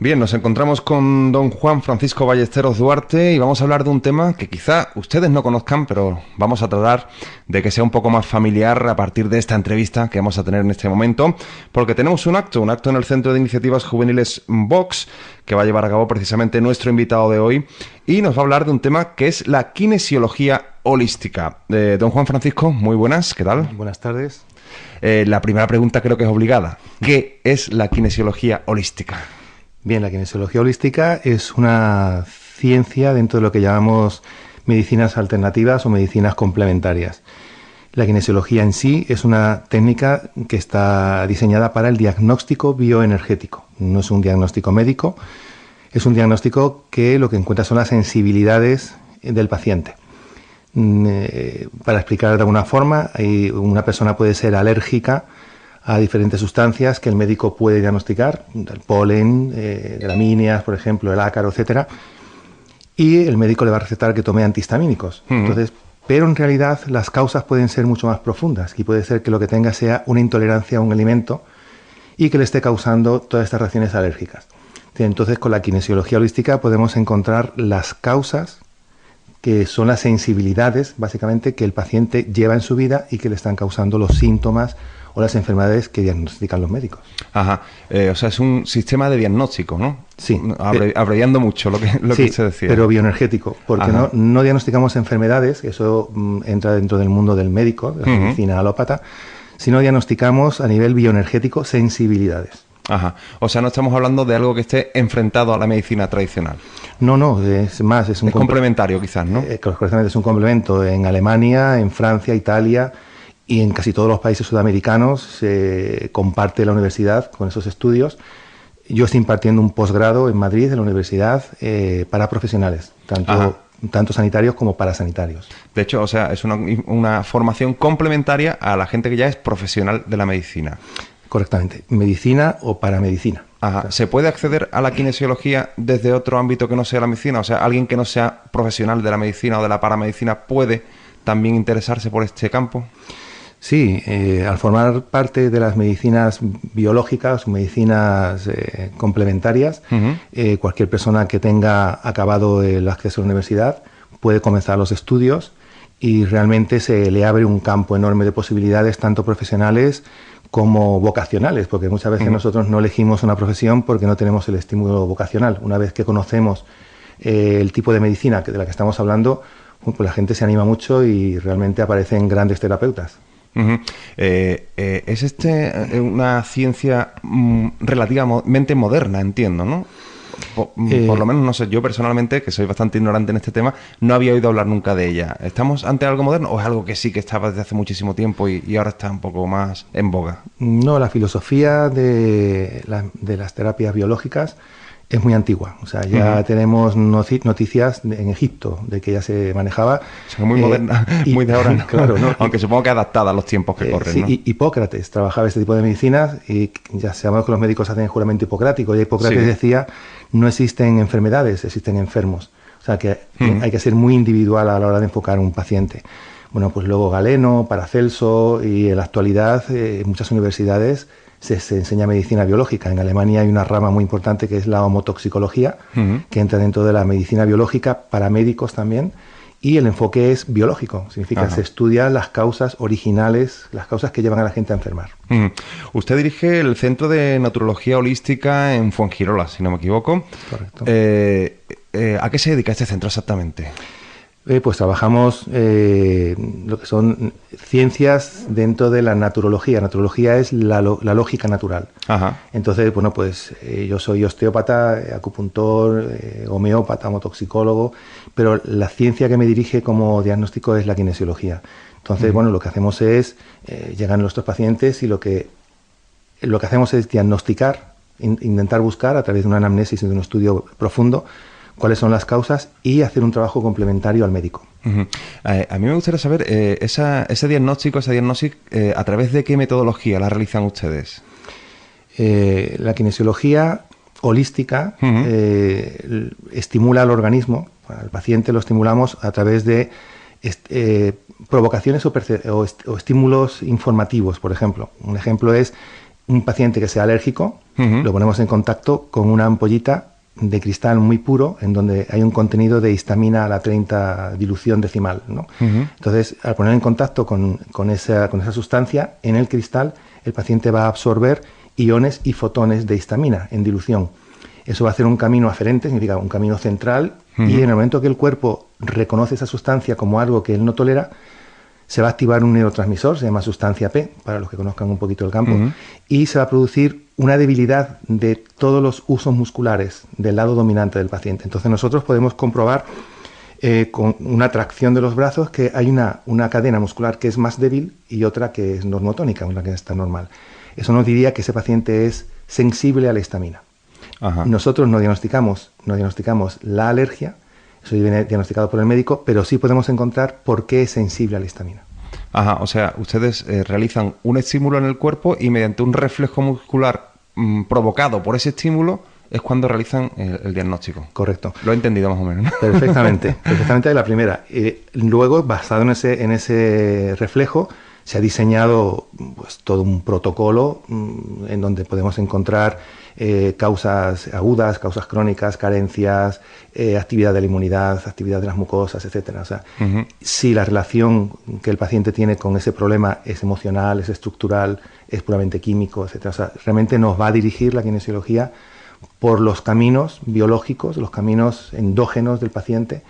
Bien, nos encontramos con don Juan Francisco Ballesteros Duarte y vamos a hablar de un tema que quizá ustedes no conozcan, pero vamos a tratar de que sea un poco más familiar a partir de esta entrevista que vamos a tener en este momento, porque tenemos un acto en el Centro de Iniciativas Juveniles Vox, que va a llevar a cabo precisamente nuestro invitado de hoy, y nos va a hablar de un tema que es la kinesiología holística. Don Juan Francisco, muy buenas, ¿qué tal? Buenas tardes. La primera pregunta creo que es obligada. ¿Qué es la kinesiología holística? Bien, la kinesiología holística es una ciencia dentro de lo que llamamos medicinas alternativas o medicinas complementarias. La kinesiología en sí es una técnica que está diseñada para el diagnóstico bioenergético. No es un diagnóstico médico, es un diagnóstico que lo que encuentra son las sensibilidades del paciente. Para explicar de alguna forma, una persona puede ser alérgica a diferentes sustancias que el médico puede diagnosticar, el polen, gramíneas, por ejemplo, el ácaro, etcétera, y el médico le va a recetar que tome antihistamínicos. Entonces, pero en realidad las causas pueden ser mucho más profundas y puede ser que lo que tenga sea una intolerancia a un alimento y que le esté causando todas estas reacciones alérgicas. Entonces, con la kinesiología holística podemos encontrar las causas que son las sensibilidades, básicamente, que el paciente lleva en su vida y que le están causando los síntomas o las enfermedades que diagnostican los médicos. Ajá, o sea, es un sistema de diagnóstico, ¿no? Sí. Abreviando mucho lo que usted decía. Pero bioenergético, porque no diagnosticamos enfermedades, eso entra dentro del mundo del médico, de la medicina alópata, sino diagnosticamos a nivel bioenergético sensibilidades. Ajá, o sea, no estamos hablando de algo que esté enfrentado a la medicina tradicional. No, es más, es un complementario quizás, ¿no? Correctamente, es un complemento. En Alemania, en Francia, Italia y en casi todos los países sudamericanos se comparte la universidad con esos estudios. Yo estoy impartiendo un posgrado en Madrid, en la universidad, para profesionales, tanto sanitarios como parasanitarios. De hecho, o sea, es una formación complementaria a la gente que ya es profesional de la medicina. Correctamente, medicina o paramedicina. Ajá. ¿Se puede acceder a la kinesiología desde otro ámbito que no sea la medicina? O sea, alguien que no sea profesional de la medicina o de la paramedicina puede también interesarse por este campo. Sí, al formar parte de las medicinas biológicas o medicinas complementarias, cualquier persona que tenga acabado el acceso a la universidad puede comenzar los estudios y realmente se le abre un campo enorme de posibilidades, tanto profesionales como vocacionales, porque muchas veces nosotros no elegimos una profesión porque no tenemos el estímulo vocacional. Una vez que conocemos el tipo de medicina de la que estamos hablando, pues la gente se anima mucho y realmente aparecen grandes terapeutas. Es una ciencia relativamente moderna, entiendo, ¿no? Por lo menos, no sé, yo personalmente, que soy bastante ignorante en este tema, no había oído hablar nunca de ella. ¿Estamos ante algo moderno o es algo que sí que estaba desde hace muchísimo tiempo y ahora está un poco más en boga? No, la filosofía de las terapias biológicas es muy antigua. O sea, ya tenemos noticias en Egipto de que ya se manejaba. O sea, muy moderna, muy de ahora, ¿no? Claro, ¿no? Aunque supongo que adaptada a los tiempos que corren, sí, ¿no? Hipócrates trabajaba este tipo de medicinas y ya sabemos que los médicos hacen el juramento hipocrático y Hipócrates decía: no existen enfermedades, existen enfermos. O sea, que hay que ser muy individual a la hora de enfocar a un paciente. Bueno, pues luego Galeno, Paracelso y en la actualidad en muchas universidades se enseña medicina biológica. En Alemania hay una rama muy importante que es la homotoxicología, que entra dentro de la medicina biológica para médicos también, y el enfoque es biológico, significa se estudian las causas originales, las causas que llevan a la gente a enfermar. Usted dirige el Centro de Naturología Holística en Fuengirola, si no me equivoco. Correcto. ¿A qué se dedica este centro exactamente? Pues trabajamos lo que son ciencias dentro de la naturología. Naturología es la lógica natural. Ajá. Entonces, bueno, pues yo soy osteópata, acupuntor, homeópata, homotoxicólogo, pero la ciencia que me dirige como diagnóstico es la kinesiología. Entonces, bueno, lo que hacemos es, llegan nuestros pacientes y lo que hacemos es diagnosticar, intentar buscar a través de una anamnesis y de un estudio profundo cuáles son las causas y hacer un trabajo complementario al médico. A mí me gustaría saber, ese diagnóstico, ¿a través de qué metodología la realizan ustedes? La kinesiología holística estimula al organismo, al paciente lo estimulamos a través de provocaciones o estímulos informativos, por ejemplo. Un ejemplo es un paciente que sea alérgico, lo ponemos en contacto con una ampollita de cristal muy puro en donde hay un contenido de histamina a la 30 dilución decimal, ¿no? Entonces, al poner en contacto con esa sustancia en el cristal, el paciente va a absorber iones y fotones de histamina en dilución. Eso va a hacer un camino aferente, significa un camino central, y en el momento que el cuerpo reconoce esa sustancia como algo que él no tolera, se va a activar un neurotransmisor, se llama sustancia P, para los que conozcan un poquito el campo, y se va a producir una debilidad de todos los usos musculares del lado dominante del paciente. Entonces nosotros podemos comprobar con una tracción de los brazos que hay una cadena muscular que es más débil y otra que es normotónica, una que está normal. Eso nos diría que ese paciente es sensible a la histamina. Ajá. Nosotros no diagnosticamos la alergia, eso viene diagnosticado por el médico, pero sí podemos encontrar por qué es sensible a la histamina. Ajá, o sea, ustedes realizan un estímulo en el cuerpo y mediante un reflejo muscular provocado por ese estímulo es cuando realizan el diagnóstico. Correcto. Lo he entendido más o menos, ¿no? Perfectamente la primera. Luego, basado en ese reflejo, se ha diseñado pues, todo un protocolo en donde podemos encontrar causas agudas, causas crónicas, carencias, actividad de la inmunidad, actividad de las mucosas, etcétera. O sea, si la relación que el paciente tiene con ese problema es emocional, es estructural, es puramente químico, etcétera. O sea, realmente nos va a dirigir la kinesiología por los caminos biológicos, los caminos endógenos del paciente,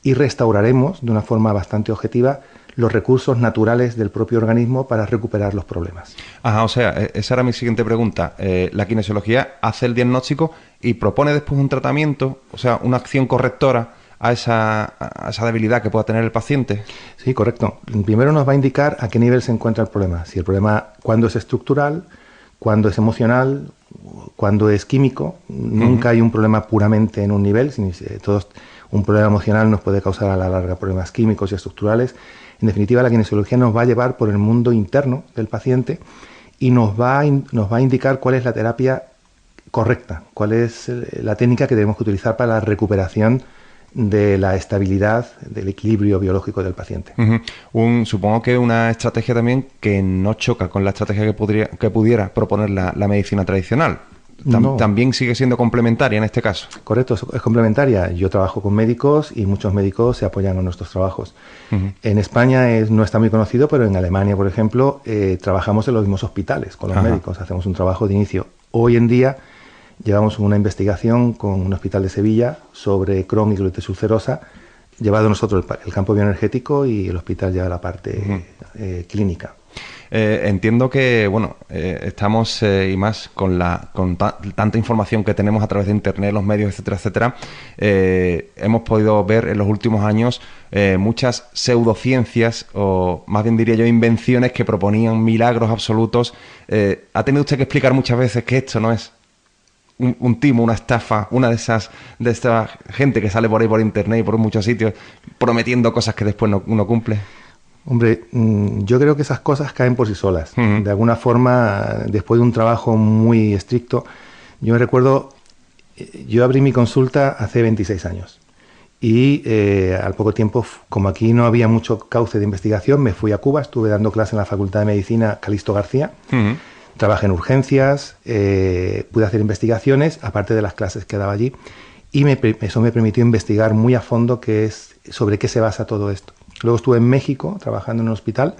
y restauraremos de una forma bastante objetiva los recursos naturales del propio organismo para recuperar los problemas. Ajá, o sea, esa era mi siguiente pregunta. La kinesiología hace el diagnóstico y propone después un tratamiento, o sea, una acción correctora a esa debilidad que pueda tener el paciente. Sí, correcto. Primero nos va a indicar a qué nivel se encuentra el problema. Si el problema, cuándo es estructural, cuándo es emocional, cuándo es químico. Nunca hay un problema puramente en un nivel. Un problema emocional nos puede causar a la larga problemas químicos y estructurales. En definitiva, la kinesiología nos va a llevar por el mundo interno del paciente y nos va a indicar cuál es la terapia correcta, cuál es la técnica que debemos utilizar para la recuperación de la estabilidad, del equilibrio biológico del paciente. Supongo que una estrategia también que no choca con la estrategia que pudiera proponer la medicina tradicional. También sigue siendo complementaria en este caso. Correcto, es complementaria. Yo trabajo con médicos y muchos médicos se apoyan en nuestros trabajos. En España no está muy conocido, pero en Alemania, por ejemplo, trabajamos en los mismos hospitales con los médicos, hacemos un trabajo de inicio. Hoy en día llevamos una investigación con un hospital de Sevilla sobre Crohn y colitis ulcerosa, llevado nosotros el campo bioenergético y el hospital lleva la parte clínica. Entiendo que, estamos y más con tanta información que tenemos a través de Internet, los medios, etcétera, etcétera. Hemos podido ver en los últimos años muchas pseudociencias, o más bien diría yo, invenciones que proponían milagros absolutos. Ha tenido usted que explicar muchas veces que esto no es un timo, una estafa, una de esta gente que sale por ahí por Internet y por muchos sitios prometiendo cosas que después no cumple. Hombre, yo creo que esas cosas caen por sí solas. De alguna forma, después de un trabajo muy estricto, yo me recuerdo, yo abrí mi consulta hace 26 años y al poco tiempo, como aquí no había mucho cauce de investigación, me fui a Cuba, estuve dando clase en la Facultad de Medicina Calixto García, trabajé en urgencias, pude hacer investigaciones, aparte de las clases que daba allí, y eso me permitió investigar muy a fondo sobre qué se basa todo esto. Luego estuve en México trabajando en un hospital,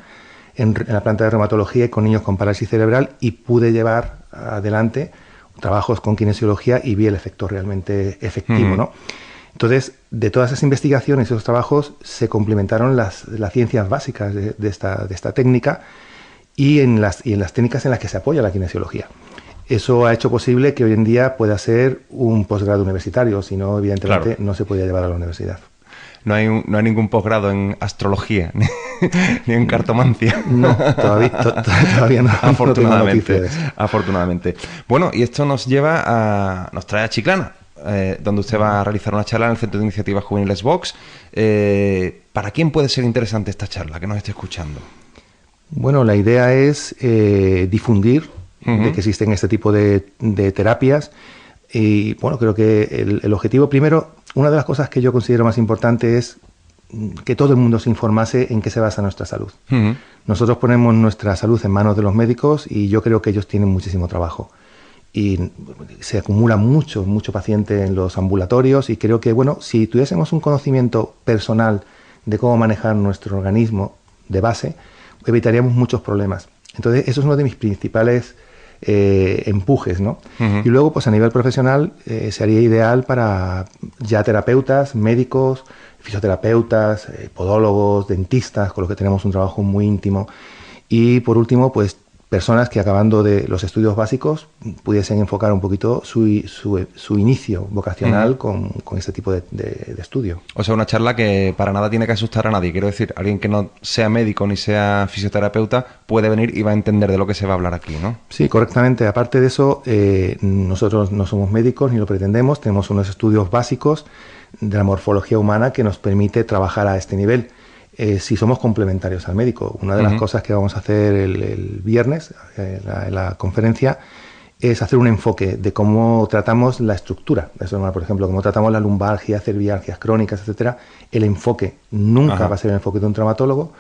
en la planta de reumatología y con niños con parálisis cerebral, y pude llevar adelante trabajos con kinesiología y vi el efecto realmente efectivo, ¿no? Entonces, de todas esas investigaciones y esos trabajos se complementaron las ciencias básicas de esta técnica y en las técnicas en las que se apoya la kinesiología. Eso ha hecho posible que hoy en día pueda ser un posgrado universitario, si no, evidentemente, no se podía llevar a la universidad. No hay ningún posgrado en astrología ni en cartomancia. No, todavía no. Afortunadamente. Bueno, y esto nos trae a Chiclana, donde usted va a realizar una charla en el Centro de Iniciativas Juveniles Vox. ¿Para quién puede ser interesante esta charla que nos esté escuchando? Bueno, la idea es difundir de que existen este tipo de terapias. Y bueno, creo que el objetivo primero, una de las cosas que yo considero más importante es que todo el mundo se informase en qué se basa nuestra salud. Ujú. Nosotros ponemos nuestra salud en manos de los médicos y yo creo que ellos tienen muchísimo trabajo. Y se acumula mucho paciente en los ambulatorios y creo que, bueno, si tuviésemos un conocimiento personal de cómo manejar nuestro organismo de base, evitaríamos muchos problemas. Entonces, eso es uno de mis principales empujes, ¿no? Uh-huh. Y luego, pues a nivel profesional, sería ideal para ya terapeutas, médicos, fisioterapeutas, podólogos, dentistas, con los que tenemos un trabajo muy íntimo. Y por último, pues personas que acabando de los estudios básicos pudiesen enfocar un poquito su inicio vocacional con este tipo de estudio. O sea, una charla que para nada tiene que asustar a nadie. Quiero decir, alguien que no sea médico ni sea fisioterapeuta puede venir y va a entender de lo que se va a hablar aquí, ¿no? Sí, correctamente. Aparte de eso, nosotros no somos médicos ni lo pretendemos. Tenemos unos estudios básicos de la morfología humana que nos permite trabajar a este nivel. Si somos complementarios al médico. Una de las cosas que vamos a hacer el viernes en la conferencia es hacer un enfoque de cómo tratamos la estructura. Eso, por ejemplo, cómo tratamos la lumbalgia, cervialgias crónicas, etcétera. El enfoque nunca va a ser el enfoque de un traumatólogo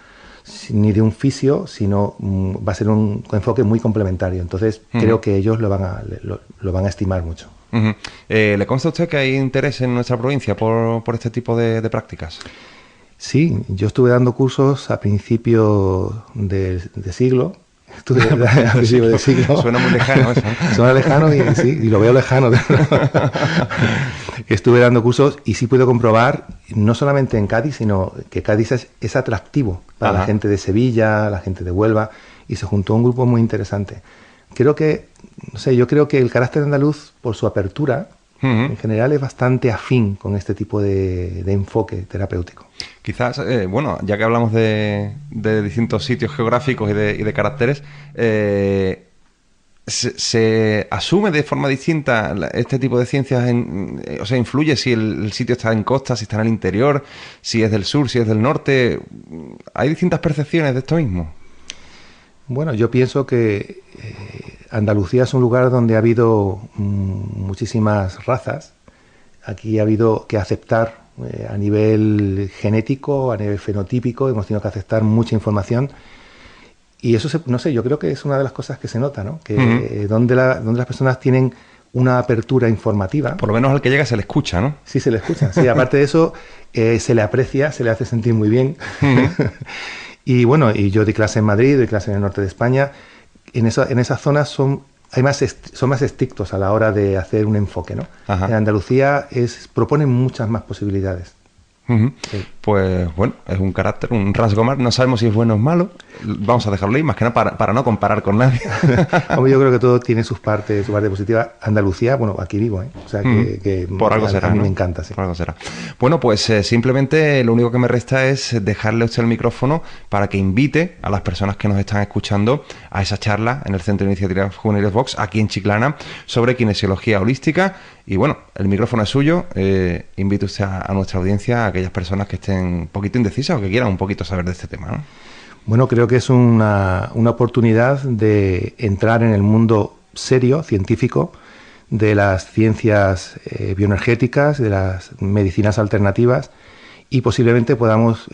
ni de un fisio, sino va a ser un enfoque muy complementario. Entonces, creo que ellos lo van a estimar mucho. ¿Le consta a usted que hay interés en nuestra provincia por este tipo de prácticas? Sí, yo estuve dando cursos a principios de siglo. A principios de siglo. Suena muy lejano eso, ¿no? Suena lejano y sí, y lo veo lejano. Estuve dando cursos y sí puedo comprobar, no solamente en Cádiz, sino que Cádiz es atractivo para la gente de Sevilla, la gente de Huelva, y se juntó un grupo muy interesante. Creo que, no sé, yo creo que el carácter andaluz, por su apertura, en general es bastante afín con este tipo de enfoque terapéutico. Quizás, bueno, ya que hablamos de distintos sitios geográficos y de caracteres, ¿se asume de forma distinta este tipo de ciencias? O sea, ¿influye si el sitio está en costa, si está en el interior, si es del sur, si es del norte? ¿Hay distintas percepciones de esto mismo? Bueno, yo pienso que Andalucía es un lugar donde ha habido muchísimas razas. Aquí ha habido que aceptar a nivel genético, a nivel fenotípico, hemos tenido que aceptar mucha información. Y eso, no sé, yo creo que es una de las cosas que se nota, ¿no? Que donde las personas tienen una apertura informativa. Por lo menos al que llega se le escucha, ¿no? Sí, se le escucha. Sí, aparte de eso, se le aprecia, se le hace sentir muy bien. Y bueno, y yo di clase en Madrid, doy clase en el norte de España. En esas zonas son más estrictos a la hora de hacer un enfoque, ¿no? En Andalucía proponen muchas más posibilidades. Sí. Pues bueno, es un carácter, un rasgo más. No sabemos si es bueno o malo. Vamos a dejarlo ahí, más que nada para no comparar con nadie. Hombre, yo creo que todo tiene su parte positiva. Andalucía, bueno, aquí vivo, ¿eh? O sea que por algo será, a mí ¿no? me encanta, sí. Por algo será. Bueno, pues simplemente lo único que me resta es dejarle a usted el micrófono para que invite a las personas que nos están escuchando a esa charla en el Centro de Iniciativas Juveniles Vox, aquí en Chiclana, sobre kinesiología holística. Y bueno, el micrófono es suyo. Invite usted a nuestra audiencia, a aquellas personas que estén un poquito indecisas o que quieran un poquito saber de este tema, ¿no? Bueno, creo que es una oportunidad de entrar en el mundo serio, científico, de las ciencias bioenergéticas, de las medicinas alternativas, y posiblemente podamos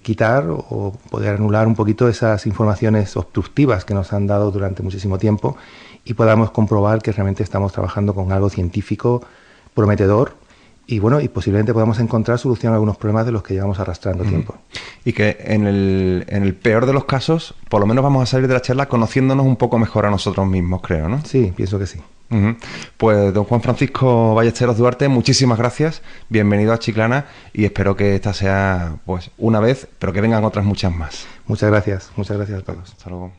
quitar o poder anular un poquito esas informaciones obstructivas que nos han dado durante muchísimo tiempo y podamos comprobar que realmente estamos trabajando con algo científico prometedor. Y bueno, y posiblemente podamos encontrar solución a algunos problemas de los que llevamos arrastrando tiempo. Y que en el peor de los casos, por lo menos vamos a salir de la charla conociéndonos un poco mejor a nosotros mismos, creo, ¿no? Sí, pienso que sí. Pues don Juan Francisco Ballesteros Duarte, muchísimas gracias, bienvenido a Chiclana y espero que esta sea pues una vez, pero que vengan otras muchas más. Muchas gracias a todos. Hasta luego.